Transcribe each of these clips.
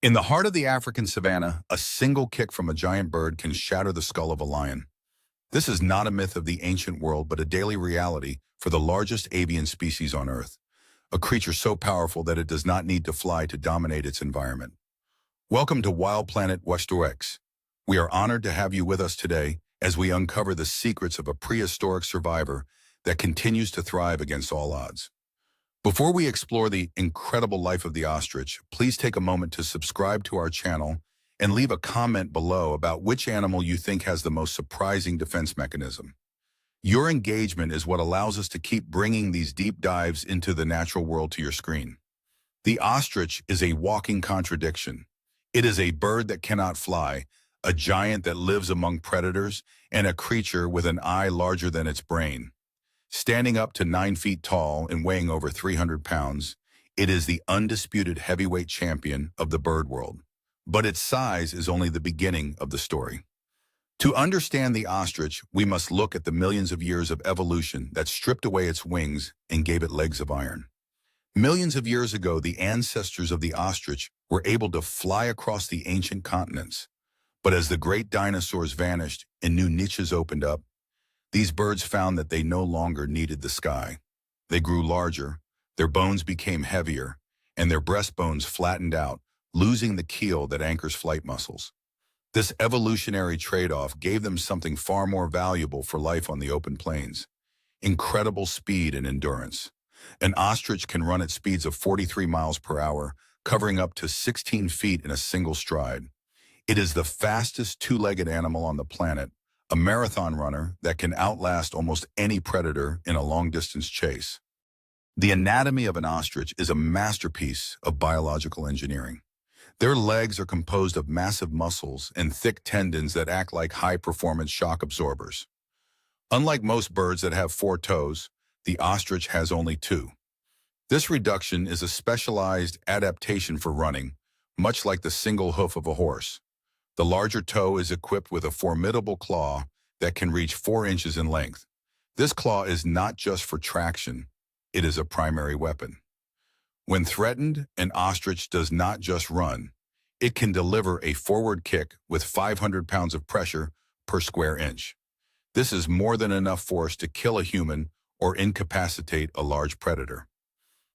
In the heart of the African savanna, a single kick from a giant bird can shatter the skull of a lion. This is not a myth of the ancient world, but a daily reality for the largest avian species on Earth, a creature so powerful that it does not need to fly to dominate its environment. Welcome to Wild Planet Ostrich. We are honored to have you with us today as we uncover the secrets of a prehistoric survivor that continues to thrive against all odds. Before we explore the incredible life of the ostrich, please take a moment to subscribe to our channel and leave a comment below about which animal you think has the most surprising defense mechanism. Your engagement is what allows us to keep bringing these deep dives into the natural world to your screen. The ostrich is a walking contradiction. It is a bird that cannot fly, a giant that lives among predators, and a creature with an eye larger than its brain. Standing up to 9 feet tall and weighing over 300 pounds, it is the undisputed heavyweight champion of the bird world. But its size is only the beginning of the story. To understand the ostrich, we must look at the millions of years of evolution that stripped away its wings and gave it legs of iron. Millions of years ago, the ancestors of the ostrich were able to fly across the ancient continents. But as the great dinosaurs vanished and new niches opened up, these birds found that they no longer needed the sky. They grew larger, their bones became heavier, and their breastbones flattened out, losing the keel that anchors flight muscles. This evolutionary trade-off gave them something far more valuable for life on the open plains: incredible speed and endurance. An ostrich can run at speeds of 43 miles per hour, covering up to 16 feet in a single stride. It is the fastest two-legged animal on the planet, a marathon runner that can outlast almost any predator in a long-distance chase. The anatomy of an ostrich is a masterpiece of biological engineering. Their legs are composed of massive muscles and thick tendons that act like high-performance shock absorbers. Unlike most birds that have 4 toes, the ostrich has only 2. This reduction is a specialized adaptation for running, much like the single hoof of a horse. The larger toe is equipped with a formidable claw that can reach 4 inches in length. This claw is not just for traction, it is a primary weapon. When threatened, an ostrich does not just run. It can deliver a forward kick with 500 pounds of pressure per square inch. This is more than enough force to kill a human or incapacitate a large predator.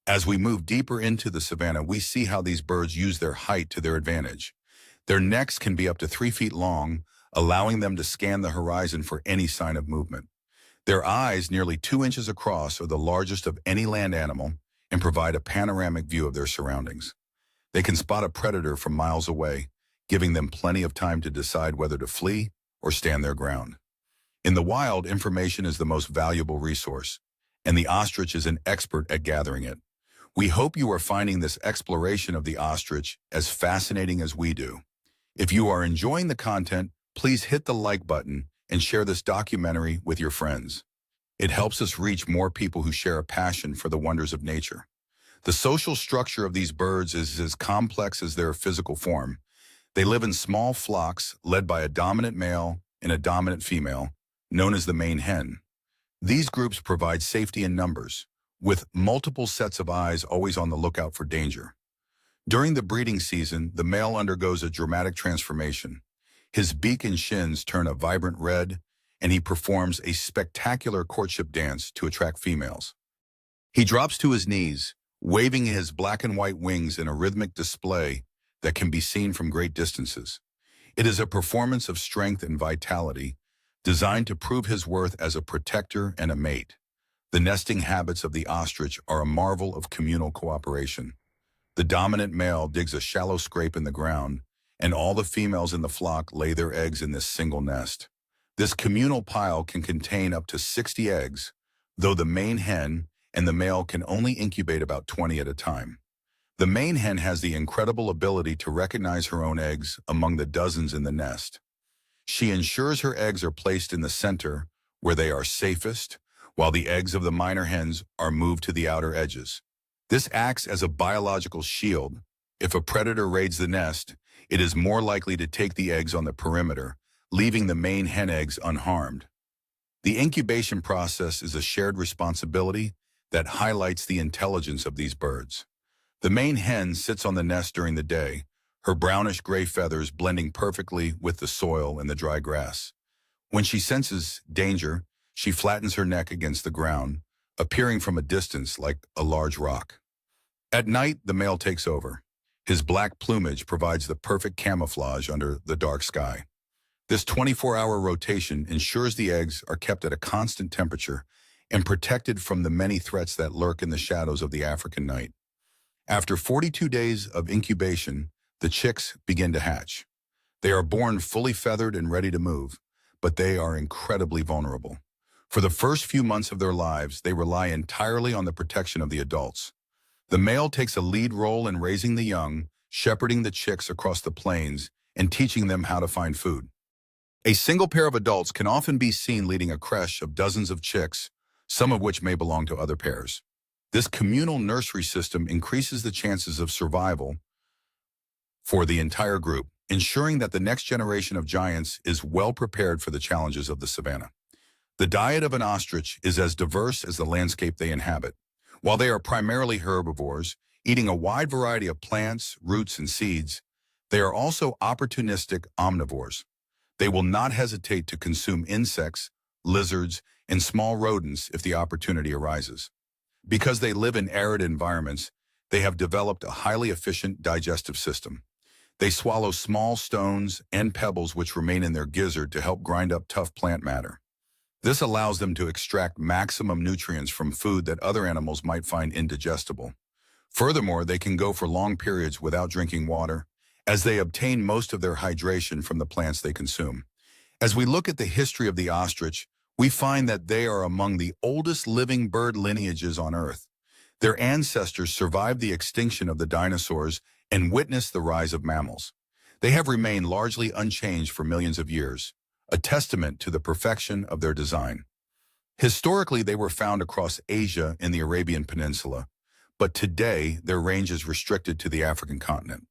As we move deeper into the savanna, we see how these birds use their height to their advantage. Their necks can be up to 3 feet long, allowing them to scan the horizon for any sign of movement. Their eyes, nearly 2 inches across, are the largest of any land animal and provide a panoramic view of their surroundings. They can spot a predator from miles away, giving them plenty of time to decide whether to flee or stand their ground. In the wild, information is the most valuable resource, and the ostrich is an expert at gathering it. We hope you are finding this exploration of the ostrich as fascinating as we do. If you are enjoying the content, please hit the like button and share this documentary with your friends. It helps us reach more people who share a passion for the wonders of nature. The social structure of these birds is as complex as their physical form. They live in small flocks led by a dominant male and a dominant female, known as the main hen. These groups provide safety in numbers, with multiple sets of eyes always on the lookout for danger. During the breeding season, the male undergoes a dramatic transformation. His beak and shins turn a vibrant red, and he performs a spectacular courtship dance to attract females. He drops to his knees, waving his black and white wings in a rhythmic display that can be seen from great distances. It is a performance of strength and vitality, designed to prove his worth as a protector and a mate. The nesting habits of the ostrich are a marvel of communal cooperation. The dominant male digs a shallow scrape in the ground, and all the females in the flock lay their eggs in this single nest. This communal pile can contain up to 60 eggs, though the main hen and the male can only incubate about 20 at a time. The main hen has the incredible ability to recognize her own eggs among the dozens in the nest. She ensures her eggs are placed in the center, where they are safest, while the eggs of the minor hens are moved to the outer edges. This acts as a biological shield. If a predator raids the nest, it is more likely to take the eggs on the perimeter, leaving the main hen eggs unharmed. The incubation process is a shared responsibility that highlights the intelligence of these birds. The main hen sits on the nest during the day, her brownish-gray feathers blending perfectly with the soil and the dry grass. When she senses danger, she flattens her neck against the ground, appearing from a distance like a large rock. At night, the male takes over. His black plumage provides the perfect camouflage under the dark sky. This 24-hour rotation ensures the eggs are kept at a constant temperature and protected from the many threats that lurk in the shadows of the African night. After 42 days of incubation, the chicks begin to hatch. They are born fully feathered and ready to move, but they are incredibly vulnerable. For the first few months of their lives, they rely entirely on the protection of the adults. The male takes a lead role in raising the young, shepherding the chicks across the plains, and teaching them how to find food. A single pair of adults can often be seen leading a creche of dozens of chicks, some of which may belong to other pairs. This communal nursery system increases the chances of survival for the entire group, ensuring that the next generation of giants is well prepared for the challenges of the savanna. The diet of an ostrich is as diverse as the landscape they inhabit. While they are primarily herbivores, eating a wide variety of plants, roots, and seeds, they are also opportunistic omnivores. They will not hesitate to consume insects, lizards, and small rodents if the opportunity arises. Because they live in arid environments, they have developed a highly efficient digestive system. They swallow small stones and pebbles which remain in their gizzard to help grind up tough plant matter. This allows them to extract maximum nutrients from food that other animals might find indigestible. Furthermore, they can go for long periods without drinking water, as they obtain most of their hydration from the plants they consume. As we look at the history of the ostrich, we find that they are among the oldest living bird lineages on Earth. Their ancestors survived the extinction of the dinosaurs and witnessed the rise of mammals. They have remained largely unchanged for millions of years, a testament to the perfection of their design. Historically, they were found across Asia and the Arabian Peninsula, but today their range is restricted to the African continent.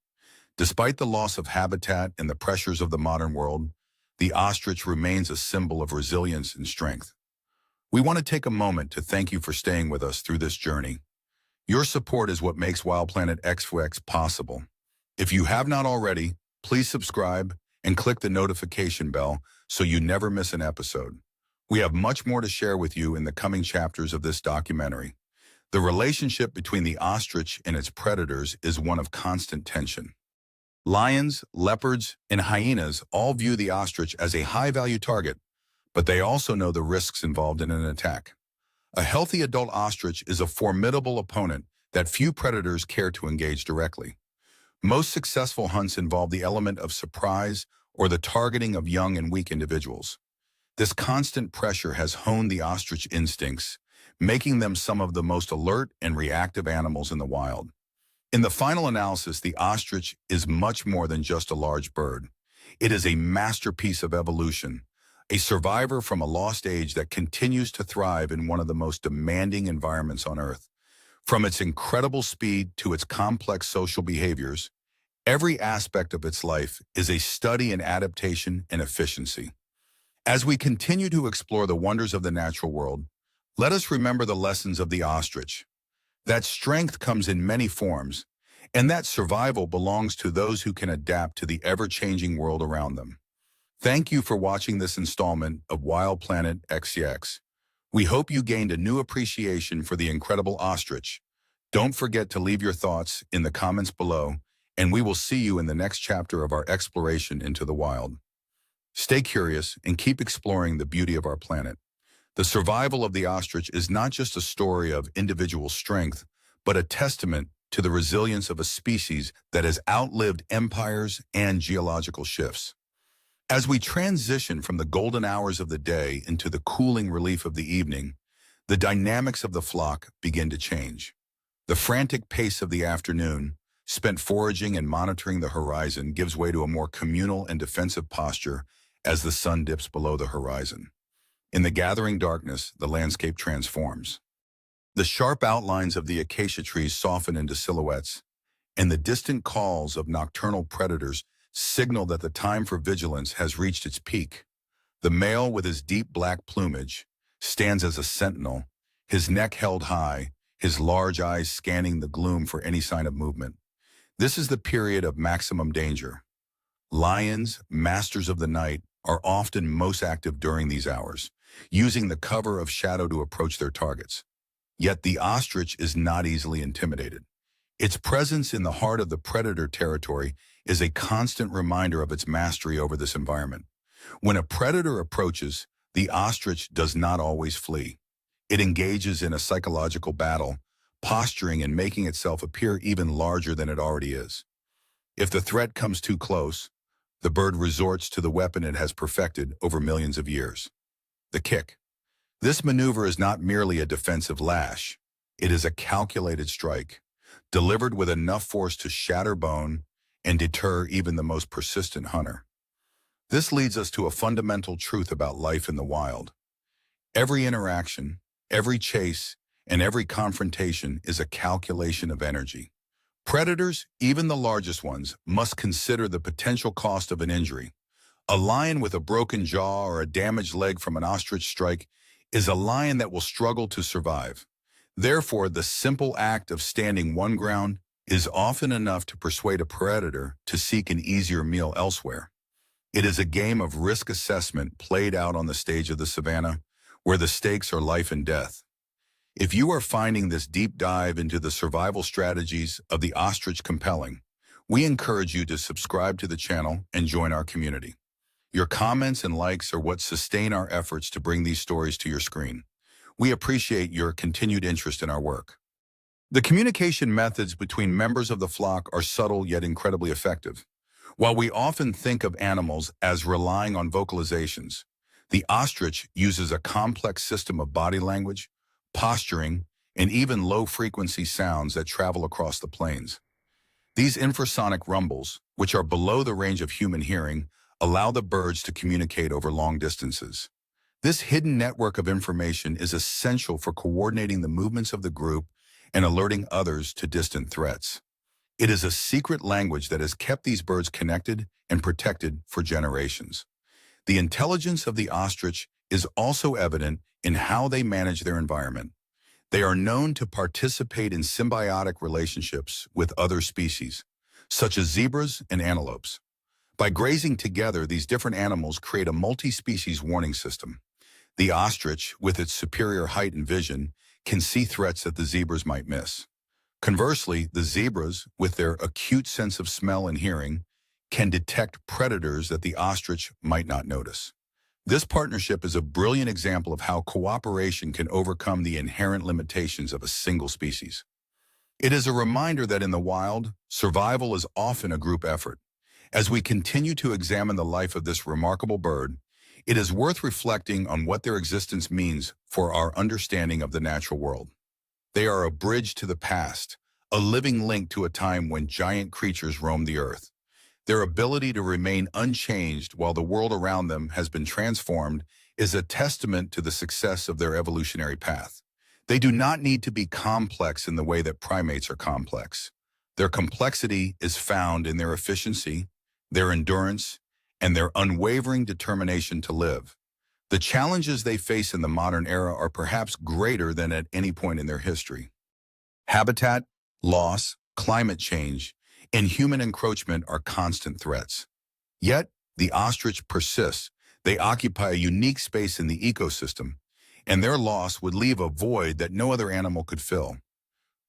Despite the loss of habitat and the pressures of the modern world, the ostrich remains a symbol of resilience and strength. We want to take a moment to thank you for staying with us through this journey. Your support is what makes Wild Planet X4X possible. If you have not already, please subscribe and click the notification bell so you never miss an episode. We have much more to share with you in the coming chapters of this documentary. The relationship between the ostrich and its predators is one of constant tension. Lions, leopards, and hyenas all view the ostrich as a high-value target, but they also know the risks involved in an attack. A healthy adult ostrich is a formidable opponent that few predators care to engage directly. Most successful hunts involve the element of surprise or the targeting of young and weak individuals. This constant pressure has honed the ostrich instincts, making them some of the most alert and reactive animals in the wild. In the final analysis, the ostrich is much more than just a large bird. It is a masterpiece of evolution, a survivor from a lost age that continues to thrive in one of the most demanding environments on Earth. From its incredible speed to its complex social behaviors, every aspect of its life is a study in adaptation and efficiency. As we continue to explore the wonders of the natural world, let us remember the lessons of the ostrich. That strength comes in many forms, and that survival belongs to those who can adapt to the ever-changing world around them. Thank you for watching this installment of Wild Planet XCX. We hope you gained a new appreciation for the incredible ostrich. Don't forget to leave your thoughts in the comments below, and we will see you in the next chapter of our exploration into the wild. Stay curious and keep exploring the beauty of our planet. The survival of the ostrich is not just a story of individual strength, but a testament to the resilience of a species that has outlived empires and geological shifts. As we transition from the golden hours of the day into the cooling relief of the evening, the dynamics of the flock begin to change. The frantic pace of the afternoon, spent foraging and monitoring the horizon, gives way to a more communal and defensive posture as the sun dips below the horizon. In the gathering darkness, the landscape transforms. The sharp outlines of the acacia trees soften into silhouettes, and the distant calls of nocturnal predators signal that the time for vigilance has reached its peak. The male, with his deep black plumage, stands as a sentinel, his neck held high, his large eyes scanning the gloom for any sign of movement. This is the period of maximum danger. Lions, masters of the night, are often most active during these hours, using the cover of shadow to approach their targets. Yet the ostrich is not easily intimidated. Its presence in the heart of the predator territory is a constant reminder of its mastery over this environment. When a predator approaches, the ostrich does not always flee. It engages in a psychological battle, posturing and making itself appear even larger than it already is. If the threat comes too close, the bird resorts to the weapon it has perfected over millions of years: the kick. This maneuver is not merely a defensive lash. It is a calculated strike, delivered with enough force to shatter bone and deter even the most persistent hunter. This leads us to a fundamental truth about life in the wild. Every interaction, every chase, and every confrontation is a calculation of energy. Predators, even the largest ones, must consider the potential cost of an injury. A lion with a broken jaw or a damaged leg from an ostrich strike is a lion that will struggle to survive. Therefore, the simple act of standing one ground is often enough to persuade a predator to seek an easier meal elsewhere. It is a game of risk assessment played out on the stage of the savannah, where the stakes are life and death. If you are finding this deep dive into the survival strategies of the ostrich compelling, we encourage you to subscribe to the channel and join our community. Your comments and likes are what sustain our efforts to bring these stories to your screen. We appreciate your continued interest in our work. The communication methods between members of the flock are subtle yet incredibly effective. While we often think of animals as relying on vocalizations, the ostrich uses a complex system of body language, posturing, and even low-frequency sounds that travel across the plains. These infrasonic rumbles, which are below the range of human hearing, allow the birds to communicate over long distances. This hidden network of information is essential for coordinating the movements of the group and alerting others to distant threats. It is a secret language that has kept these birds connected and protected for generations. The intelligence of the ostrich is also evident in how they manage their environment. They are known to participate in symbiotic relationships with other species, such as zebras and antelopes. By grazing together, these different animals create a multi-species warning system. The ostrich, with its superior height and vision, can see threats that the zebras might miss. Conversely, the zebras, with their acute sense of smell and hearing, can detect predators that the ostrich might not notice. This partnership is a brilliant example of how cooperation can overcome the inherent limitations of a single species. It is a reminder that in the wild, survival is often a group effort. As we continue to examine the life of this remarkable bird, it is worth reflecting on what their existence means for our understanding of the natural world. They are a bridge to the past, a living link to a time when giant creatures roamed the earth. Their ability to remain unchanged while the world around them has been transformed is a testament to the success of their evolutionary path. They do not need to be complex in the way that primates are complex. Their complexity is found in their efficiency, their endurance, and their unwavering determination to live. The challenges they face in the modern era are perhaps greater than at any point in their history. Habitat, loss, climate change, and human encroachment are constant threats. Yet, the ostrich persists. They occupy a unique space in the ecosystem, and their loss would leave a void that no other animal could fill.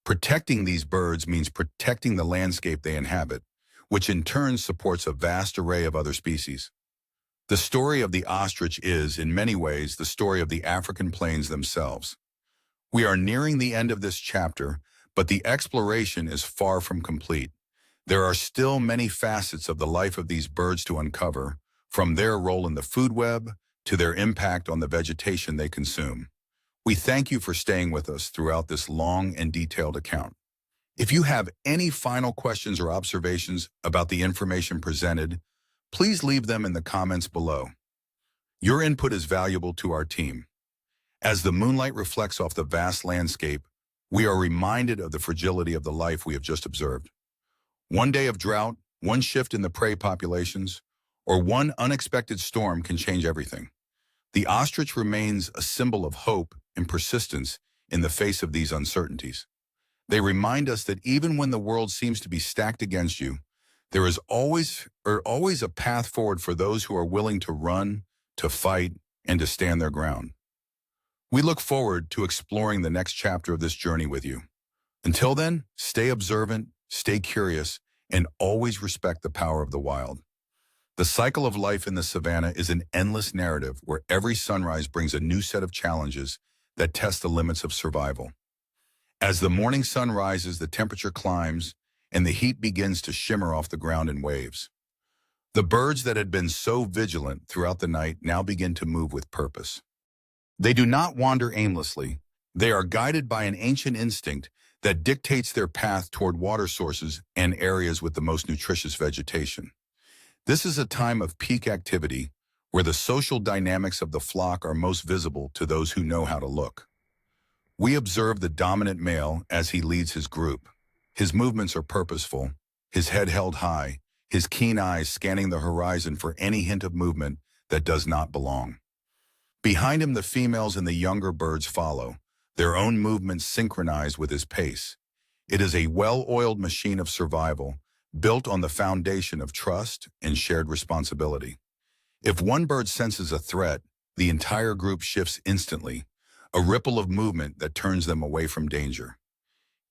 Protecting these birds means protecting the landscape they inhabit, which in turn supports a vast array of other species. The story of the ostrich is, in many ways, the story of the African plains themselves. We are nearing the end of this chapter, but the exploration is far from complete. There are still many facets of the life of these birds to uncover, from their role in the food web to their impact on the vegetation they consume. We thank you for staying with us throughout this long and detailed account. If you have any final questions or observations about the information presented, please leave them in the comments below. Your input is valuable to our team. As the moonlight reflects off the vast landscape, we are reminded of the fragility of the life we have just observed. One day of drought, one shift in the prey populations, or one unexpected storm can change everything. The ostrich remains a symbol of hope and persistence in the face of these uncertainties. They remind us that even when the world seems to be stacked against you, there is always a path forward for those who are willing to run, to fight, and to stand their ground. We look forward to exploring the next chapter of this journey with you. Until then, stay observant, stay curious, and always respect the power of the wild. The cycle of life in the savannah is an endless narrative where every sunrise brings a new set of challenges that test the limits of survival. As the morning sun rises, the temperature climbs, and the heat begins to shimmer off the ground in waves. The birds that had been so vigilant throughout the night now begin to move with purpose. They do not wander aimlessly. They are guided by an ancient instinct that dictates their path toward water sources and areas with the most nutritious vegetation. This is a time of peak activity where the social dynamics of the flock are most visible to those who know how to look. We observe the dominant male as he leads his group. His movements are purposeful, his head held high, his keen eyes scanning the horizon for any hint of movement that does not belong. Behind him, the females and the younger birds follow, their own movements synchronized with his pace. It is a well-oiled machine of survival, built on the foundation of trust and shared responsibility. If one bird senses a threat, the entire group shifts instantly, a ripple of movement that turns them away from danger.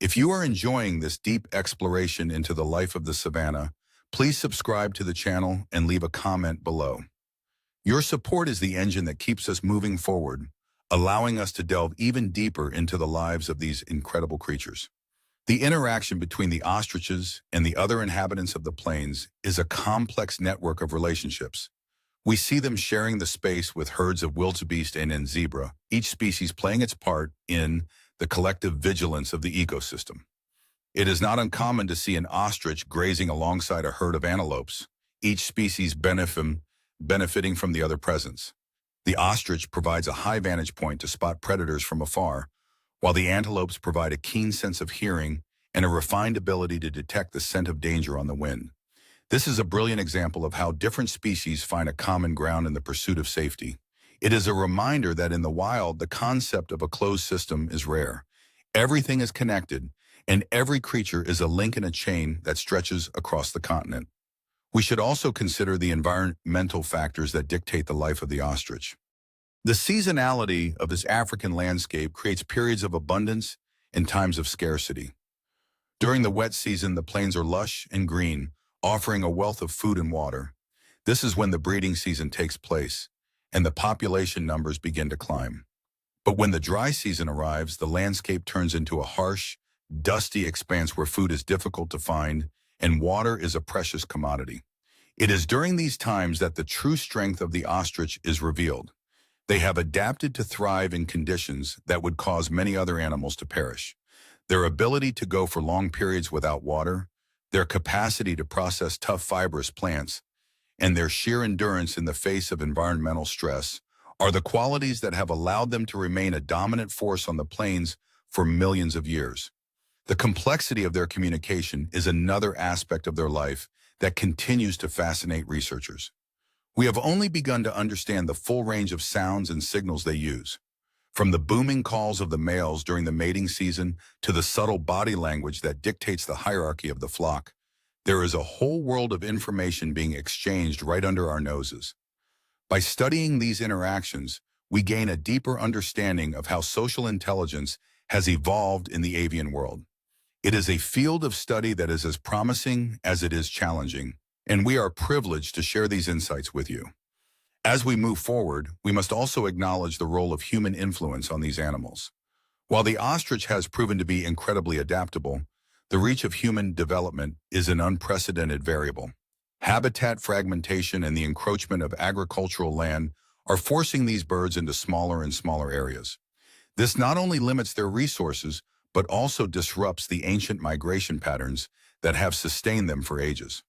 If you are enjoying this deep exploration into the life of the savannah, please subscribe to the channel and leave a comment below. Your support is the engine that keeps us moving forward, allowing us to delve even deeper into the lives of these incredible creatures. The interaction between the ostriches and the other inhabitants of the plains is a complex network of relationships. We see them sharing the space with herds of wildebeest and zebra, each species playing its part in the collective vigilance of the ecosystem. It is not uncommon to see an ostrich grazing alongside a herd of antelopes, each species benefiting from the other presence. The ostrich provides a high vantage point to spot predators from afar, while the antelopes provide a keen sense of hearing and a refined ability to detect the scent of danger on the wind. This is a brilliant example of how different species find a common ground in the pursuit of safety. It is a reminder that in the wild, the concept of a closed system is rare. Everything is connected, and every creature is a link in a chain that stretches across the continent. We should also consider the environmental factors that dictate the life of the ostrich. The seasonality of this African landscape creates periods of abundance and times of scarcity. During the wet season, the plains are lush and green, offering a wealth of food and water. This is when the breeding season takes place, and the population numbers begin to climb. But when the dry season arrives, the landscape turns into a harsh, dusty expanse where food is difficult to find and water is a precious commodity. It is during these times that the true strength of the ostrich is revealed. They have adapted to thrive in conditions that would cause many other animals to perish. Their ability to go for long periods without water, their capacity to process tough fibrous plants, and their sheer endurance in the face of environmental stress are the qualities that have allowed them to remain a dominant force on the plains for millions of years. The complexity of their communication is another aspect of their life that continues to fascinate researchers. We have only begun to understand the full range of sounds and signals they use. From the booming calls of the males during the mating season to the subtle body language that dictates the hierarchy of the flock, there is a whole world of information being exchanged right under our noses. By studying these interactions, we gain a deeper understanding of how social intelligence has evolved in the avian world. It is a field of study that is as promising as it is challenging, and we are privileged to share these insights with you. As we move forward, we must also acknowledge the role of human influence on these animals. While the ostrich has proven to be incredibly adaptable, the reach of human development is an unprecedented variable. Habitat fragmentation and the encroachment of agricultural land are forcing these birds into smaller and smaller areas. This not only limits their resources, but also disrupts the ancient migration patterns that have sustained them for ages.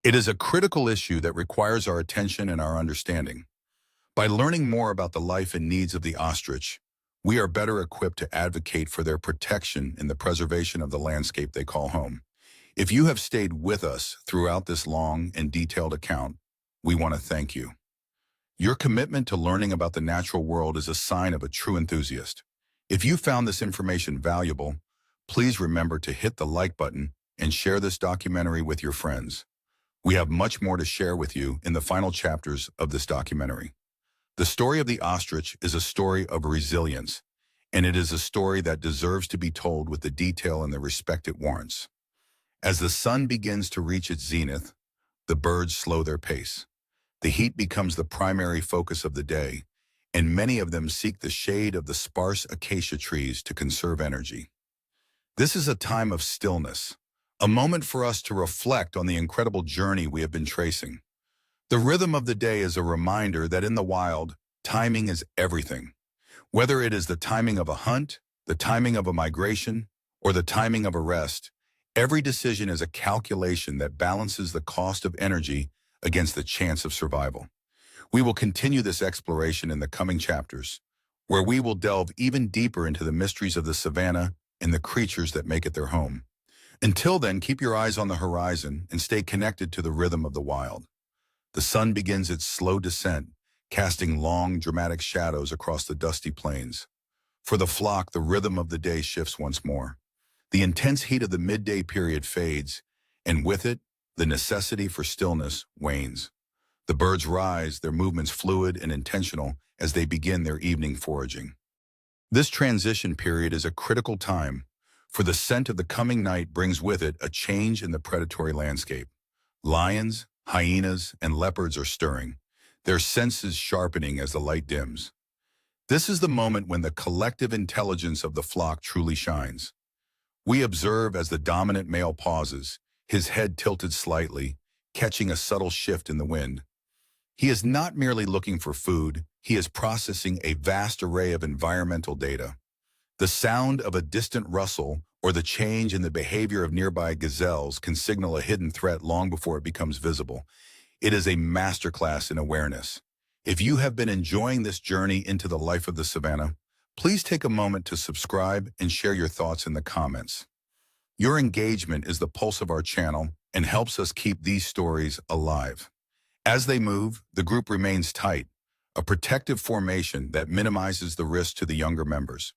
It is a critical issue that requires our attention and our understanding. By learning more about the life and needs of the ostrich, we are better equipped to advocate for their protection in the preservation of the landscape they call home. If you have stayed with us throughout this long and detailed account, we want to thank you. Your commitment to learning about the natural world is a sign of a true enthusiast. If you found this information valuable, please remember to hit the like button and share this documentary with your friends. We have much more to share with you in the final chapters of this documentary. The story of the ostrich is a story of resilience, and it is a story that deserves to be told with the detail and the respect it warrants. As the sun begins to reach its zenith, the birds slow their pace. The heat becomes the primary focus of the day, and many of them seek the shade of the sparse acacia trees to conserve energy. This is a time of stillness, a moment for us to reflect on the incredible journey we have been tracing. The rhythm of the day is a reminder that in the wild, timing is everything. Whether it is the timing of a hunt, the timing of a migration, or the timing of a rest, every decision is a calculation that balances the cost of energy against the chance of survival. We will continue this exploration in the coming chapters, where we will delve even deeper into the mysteries of the savanna and the creatures that make it their home. Until then, keep your eyes on the horizon and stay connected to the rhythm of the wild. The sun begins its slow descent, casting long, dramatic shadows across the dusty plains. For the flock, the rhythm of the day shifts once more. The intense heat of the midday period fades, and with it, the necessity for stillness wanes. The birds rise, their movements fluid and intentional as they begin their evening foraging. This transition period is a critical time, for the scent of the coming night brings with it a change in the predatory landscape. Lions, hyenas, and leopards are stirring, their senses sharpening as the light dims. This is the moment when the collective intelligence of the flock truly shines. We observe as the dominant male pauses, his head tilted slightly, catching a subtle shift in the wind. He is not merely looking for food, he is processing a vast array of environmental data. The sound of a distant rustle or the change in the behavior of nearby gazelles can signal a hidden threat long before it becomes visible. It is a masterclass in awareness. If you have been enjoying this journey into the life of the savanna, please take a moment to subscribe and share your thoughts in the comments. Your engagement is the pulse of our channel and helps us keep these stories alive. As they move, the group remains tight, a protective formation that minimizes the risk to the younger members.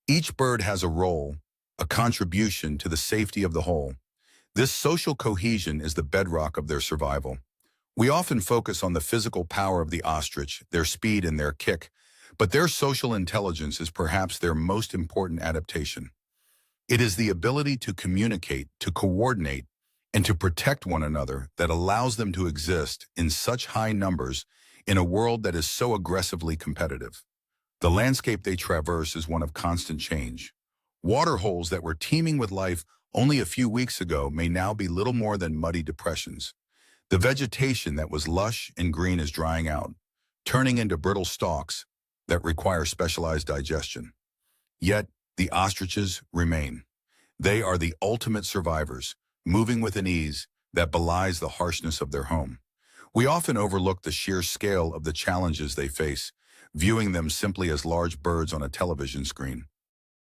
Each bird has a role, a contribution to the safety of the whole. This social cohesion is the bedrock of their survival. We often focus on the physical power of the ostrich, their speed and their kick, but their social intelligence is perhaps their most important adaptation. It is the ability to communicate, to coordinate, and to protect one another that allows them to exist in such high numbers in a world that is so aggressively competitive. The landscape they traverse is one of constant change. Waterholes that were teeming with life only a few weeks ago may now be little more than muddy depressions. The vegetation that was lush and green is drying out, turning into brittle stalks that require specialized digestion. Yet, the ostriches remain. They are the ultimate survivors, moving with an ease that belies the harshness of their home. We often overlook the sheer scale of the challenges they face, viewing them simply as large birds on a television screen.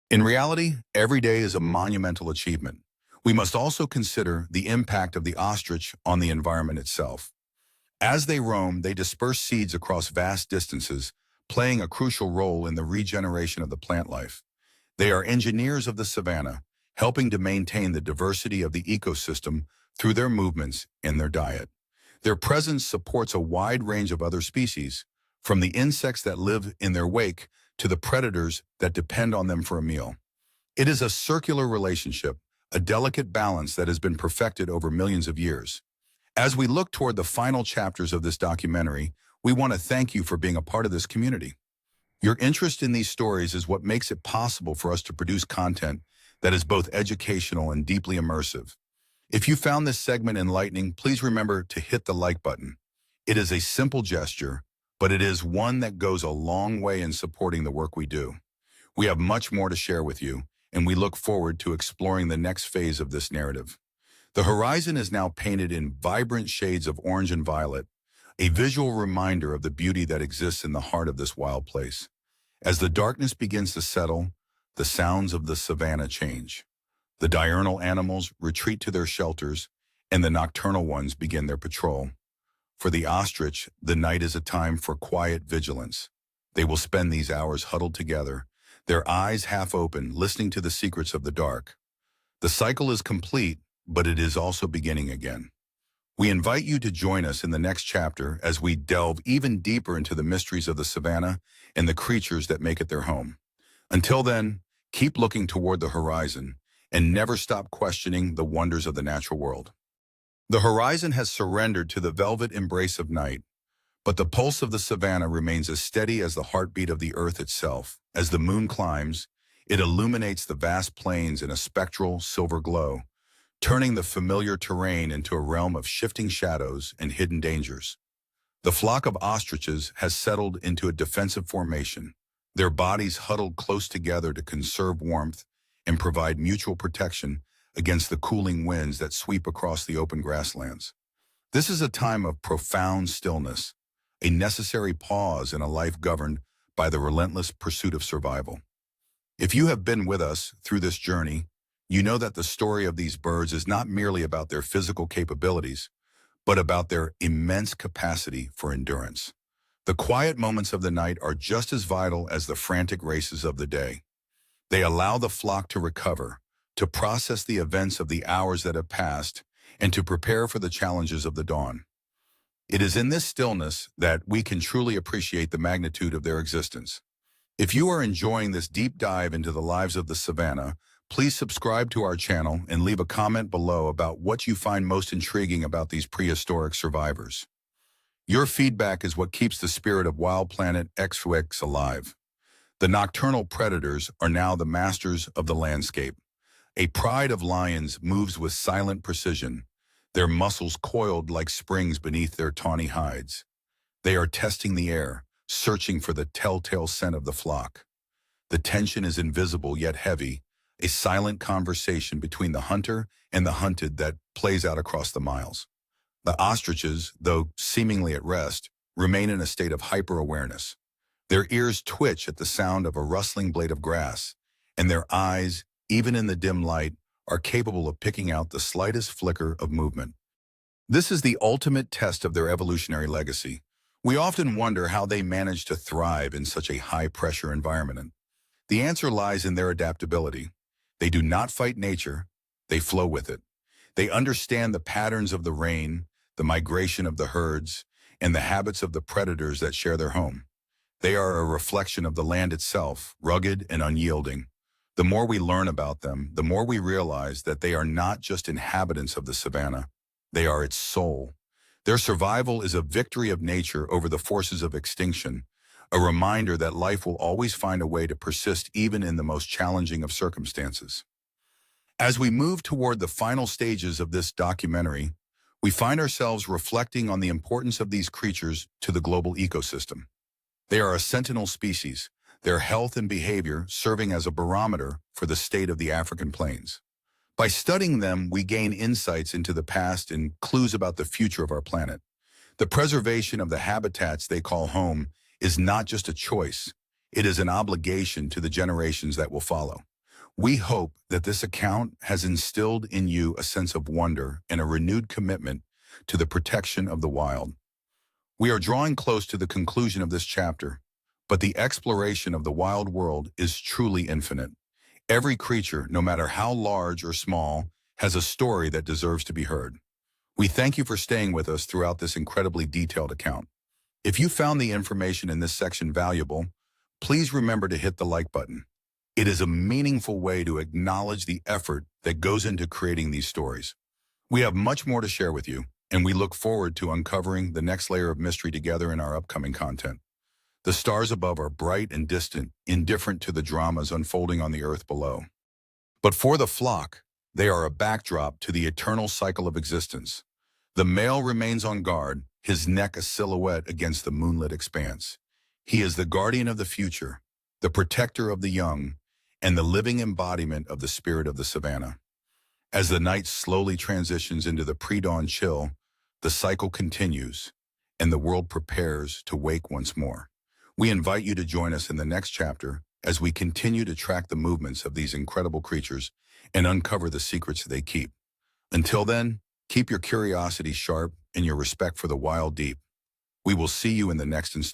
In reality, every day is a monumental achievement. We must also consider the impact of the ostrich on the environment itself. As they roam, they disperse seeds across vast distances, playing a crucial role in the regeneration of the plant life. They are engineers of the savanna, helping to maintain the diversity of the ecosystem through their movements and their diet. Their presence supports a wide range of other species, from the insects that live in their wake to the predators that depend on them for a meal. It is a circular relationship, a delicate balance that has been perfected over millions of years. As we look toward the final chapters of this documentary, we want to thank you for being a part of this community. Your interest in these stories is what makes it possible for us to produce content that is both educational and deeply immersive. If you found this segment enlightening, please remember to hit the like button. It is a simple gesture, but it is one that goes a long way in supporting the work we do. We have much more to share with you, and we look forward to exploring the next phase of this narrative. The horizon is now painted in vibrant shades of orange and violet, a visual reminder of the beauty that exists in the heart of this wild place. As the darkness begins to settle, the sounds of the savanna change. The diurnal animals retreat to their shelters, and the nocturnal ones begin their patrol. For the ostrich, the night is a time for quiet vigilance. They will spend these hours huddled together, their eyes half open, listening to the secrets of the dark. The cycle is complete, but it is also beginning again. We invite you to join us in the next chapter as we delve even deeper into the mysteries of the savannah and the creatures that make it their home. Until then, keep looking toward the horizon and never stop questioning the wonders of the natural world. The horizon has surrendered to the velvet embrace of night, but the pulse of the savannah remains as steady as the heartbeat of the earth itself. As the moon climbs, it illuminates the vast plains in a spectral silver glow, turning the familiar terrain into a realm of shifting shadows and hidden dangers. The flock of ostriches has settled into a defensive formation, their bodies huddled close together to conserve warmth and provide mutual protection against the cooling winds that sweep across the open grasslands. This is a time of profound stillness, a necessary pause in a life governed by the relentless pursuit of survival. If you have been with us through this journey, you know that the story of these birds is not merely about their physical capabilities, but about their immense capacity for endurance. The quiet moments of the night are just as vital as the frantic races of the day. They allow the flock to recover, to process the events of the hours that have passed, and to prepare for the challenges of the dawn. It is in this stillness that we can truly appreciate the magnitude of their existence. If you are enjoying this deep dive into the lives of the savannah, please subscribe to our channel and leave a comment below about what you find most intriguing about these prehistoric survivors. Your feedback is what keeps the spirit of Wild Planet XX alive. The nocturnal predators are now the masters of the landscape. A pride of lions moves with silent precision, their muscles coiled like springs beneath their tawny hides. They are testing the air, searching for the telltale scent of the flock. The tension is invisible yet heavy, a silent conversation between the hunter and the hunted that plays out across the miles. The ostriches, though seemingly at rest, remain in a state of hyper-awareness. Their ears twitch at the sound of a rustling blade of grass, and their eyes, even in the dim light, are capable of picking out the slightest flicker of movement. This is the ultimate test of their evolutionary legacy. We often wonder how they manage to thrive in such a high-pressure environment. The answer lies in their adaptability. They do not fight nature, they flow with it. They understand the patterns of the rain, the migration of the herds, and the habits of the predators that share their home. They are a reflection of the land itself, rugged and unyielding. The more we learn about them, the more we realize that they are not just inhabitants of the savannah, they are its soul. Their survival is a victory of nature over the forces of extinction, a reminder that life will always find a way to persist even in the most challenging of circumstances. As we move toward the final stages of this documentary, we find ourselves reflecting on the importance of these creatures to the global ecosystem. They are a sentinel species, their health and behavior serving as a barometer for the state of the African plains. By studying them, we gain insights into the past and clues about the future of our planet. The preservation of the habitats they call home is not just a choice, it is an obligation to the generations that will follow. We hope that this account has instilled in you a sense of wonder and a renewed commitment to the protection of the wild. We are drawing close to the conclusion of this chapter, but the exploration of the wild world is truly infinite. Every creature, no matter how large or small, has a story that deserves to be heard. We thank you for staying with us throughout this incredibly detailed account. If you found the information in this section valuable, please remember to hit the like button. It is a meaningful way to acknowledge the effort that goes into creating these stories. We have much more to share with you, and we look forward to uncovering the next layer of mystery together in our upcoming content. The stars above are bright and distant, indifferent to the dramas unfolding on the earth below. But for the flock, they are a backdrop to the eternal cycle of existence. The male remains on guard, his neck a silhouette against the moonlit expanse. He is the guardian of the future, the protector of the young, and the living embodiment of the spirit of the savannah. As the night slowly transitions into the pre-dawn chill, the cycle continues, and the world prepares to wake once more. We invite you to join us in the next chapter as we continue to track the movements of these incredible creatures and uncover the secrets they keep. Until then, keep your curiosity sharp and your respect for the wild deep. We will see you in the next installment.